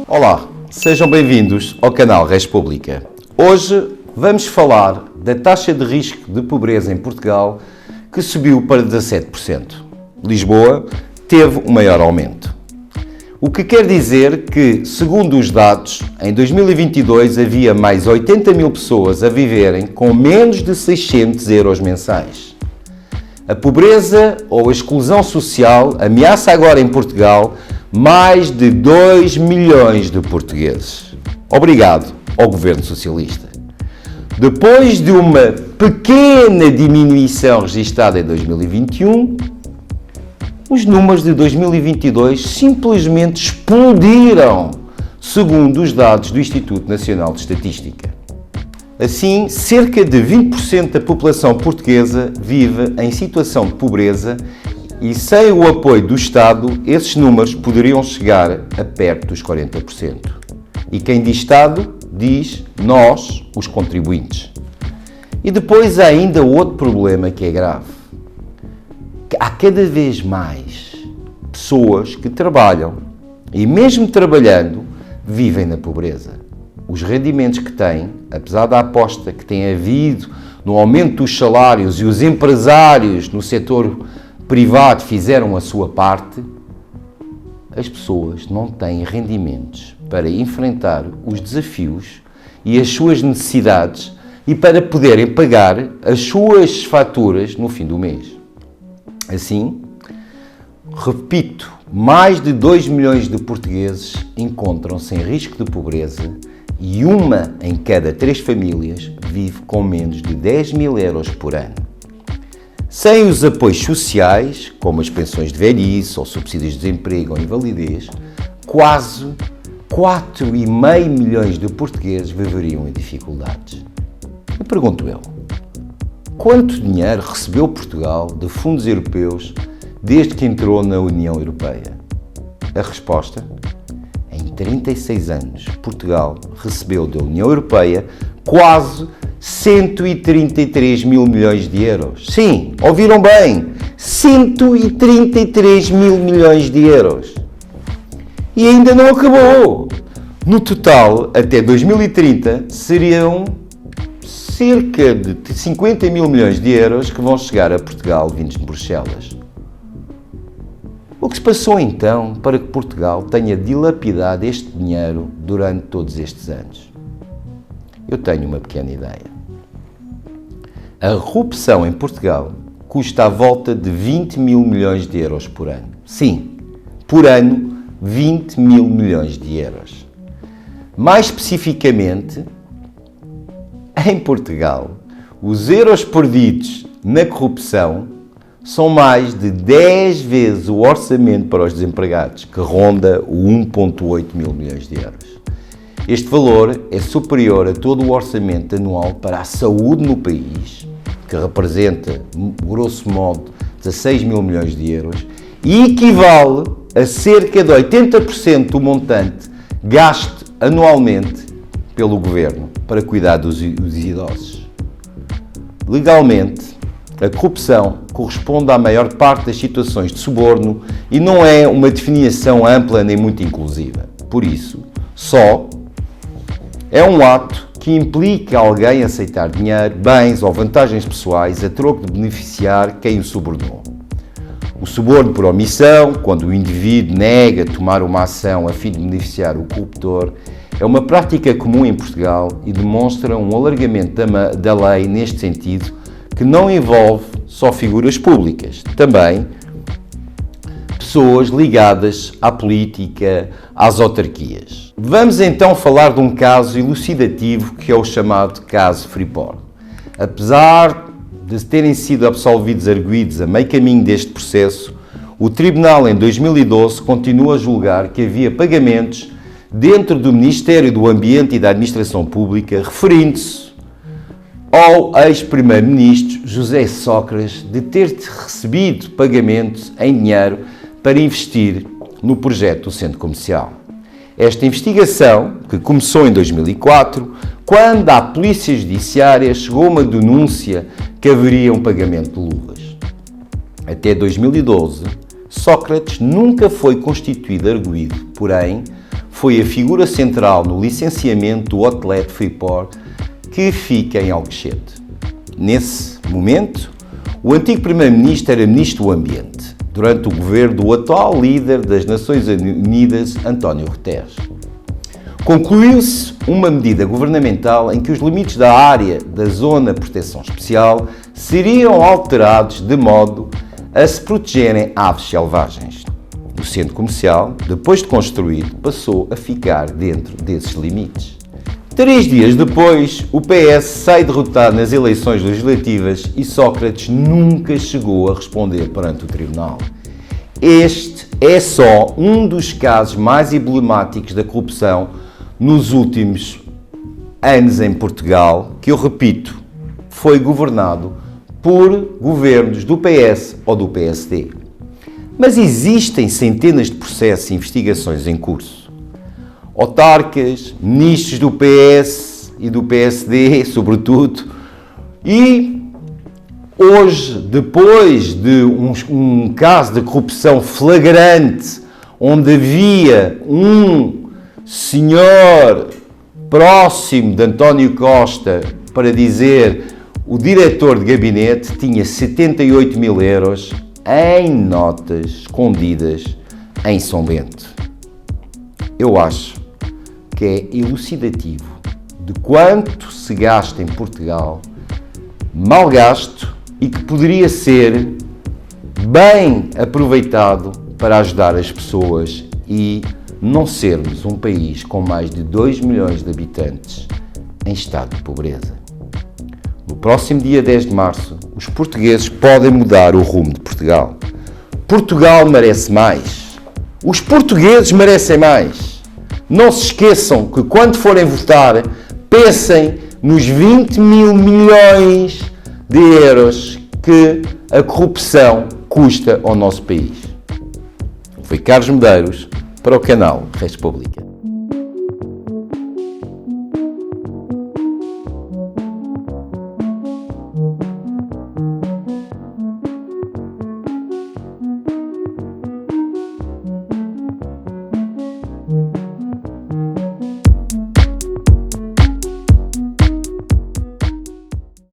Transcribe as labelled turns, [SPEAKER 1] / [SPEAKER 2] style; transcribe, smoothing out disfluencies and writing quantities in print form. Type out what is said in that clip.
[SPEAKER 1] Olá, sejam bem-vindos ao canal Res Pública. Hoje vamos falar da taxa de risco de pobreza em Portugal, que subiu para 17%. Lisboa teve o maior aumento. O que quer dizer que, segundo os dados, em 2022 havia mais 80 mil pessoas a viverem com menos de 600 euros mensais. A pobreza ou a exclusão social ameaça agora em Portugal mais de 2 milhões de portugueses. Obrigado ao governo socialista. Depois de uma pequena diminuição registada em 2021, os números de 2022 simplesmente explodiram, segundo os dados do Instituto Nacional de Estatística. Assim, cerca de 20% da população portuguesa vive em situação de pobreza e, sem o apoio do Estado, esses números poderiam chegar a perto dos 40%. E quem diz Estado, diz nós, os contribuintes. E depois há ainda outro problema que é grave. Há cada vez mais pessoas que trabalham e, mesmo trabalhando, vivem na pobreza. Os rendimentos que têm, apesar da aposta que tem havido no aumento dos salários e os empresários no setor privado fizeram a sua parte, as pessoas não têm rendimentos para enfrentar os desafios e as suas necessidades e para poderem pagar as suas faturas no fim do mês. Assim, repito, mais de 2 milhões de portugueses encontram-se em risco de pobreza e uma em cada 3 famílias vive com menos de 10 mil euros por ano. Sem os apoios sociais, como as pensões de velhice ou subsídios de desemprego ou invalidez, quase 4,5 milhões de portugueses viveriam em dificuldades. E pergunto eu, quanto dinheiro recebeu Portugal de fundos europeus desde que entrou na União Europeia? A resposta? Em 36 anos, Portugal recebeu da União Europeia quase 133 mil milhões de euros. Sim, ouviram bem, 133 mil milhões de euros. E ainda não acabou. No total, até 2030, seriam cerca de 50 mil milhões de euros que vão chegar a Portugal vindos de Bruxelas. O que se passou então para que Portugal tenha dilapidado este dinheiro durante todos estes anos? Eu tenho uma pequena ideia. A corrupção em Portugal custa à volta de 20 mil milhões de euros por ano. Sim, por ano, 20 mil milhões de euros. Mais especificamente, em Portugal, os euros perdidos na corrupção são mais de 10 vezes o orçamento para os desempregados, que ronda o 1,8 mil milhões de euros. Este valor é superior a todo o orçamento anual para a saúde no país, que representa, grosso modo, 16 mil milhões de euros, e equivale a cerca de 80% do montante gasto anualmente pelo Governo para cuidar dos idosos. Legalmente, a corrupção corresponde à maior parte das situações de suborno e não é uma definição ampla nem muito inclusiva. Por isso, só é um ato que implica alguém aceitar dinheiro, bens ou vantagens pessoais a troco de beneficiar quem o subornou. O suborno por omissão, quando o indivíduo nega tomar uma ação a fim de beneficiar o corruptor, é uma prática comum em Portugal e demonstra um alargamento da lei neste sentido, que não envolve só figuras públicas, também pessoas ligadas à política, às autarquias. Vamos então falar de um caso elucidativo que é o chamado caso Freeport. Apesar de terem sido absolvidos arguidos a meio caminho deste processo, o Tribunal em 2012 continua a julgar que havia pagamentos dentro do Ministério do Ambiente e da Administração Pública referindo-se ao ex-primeiro-ministro José Sócrates de ter recebido pagamentos em dinheiro para investir no projeto do centro comercial. Esta investigação, que começou em 2004, quando à Polícia Judiciária chegou uma denúncia que haveria um pagamento de luvas. Até 2012, Sócrates nunca foi constituído arguido, porém, foi a figura central no licenciamento do Outlet Freeport, que fica em Alcochete. Nesse momento, o antigo Primeiro-Ministro era Ministro do Ambiente, durante o governo do atual líder das Nações Unidas, António Guterres. Concluiu-se uma medida governamental em que os limites da área da Zona de Proteção Especial seriam alterados de modo a se protegerem aves selvagens. O centro comercial, depois de construído, passou a ficar dentro desses limites. 3 dias depois, o PS sai derrotado nas eleições legislativas e Sócrates nunca chegou a responder perante o tribunal. Este é só um dos casos mais emblemáticos da corrupção nos últimos anos em Portugal, que eu repito, foi governado por governos do PS ou do PSD. Mas existem centenas de processos e investigações em curso. Autarcas, ministros do PS e do PSD, sobretudo, e hoje, depois de um caso de corrupção flagrante, onde havia um senhor próximo de António Costa, para dizer, o diretor de gabinete tinha 78 mil euros em notas escondidas em São Bento. Eu acho que é elucidativo de quanto se gasta em Portugal, mal gasto, e que poderia ser bem aproveitado para ajudar as pessoas e não sermos um país com mais de 2 milhões de habitantes em estado de pobreza. No próximo dia 10 de março, os portugueses podem mudar o rumo de Portugal. Portugal merece mais. Os portugueses merecem mais. Não se esqueçam que quando forem votar, pensem nos 20 mil milhões de euros que a corrupção custa ao nosso país. Foi Carlos Medeiros para o canal República.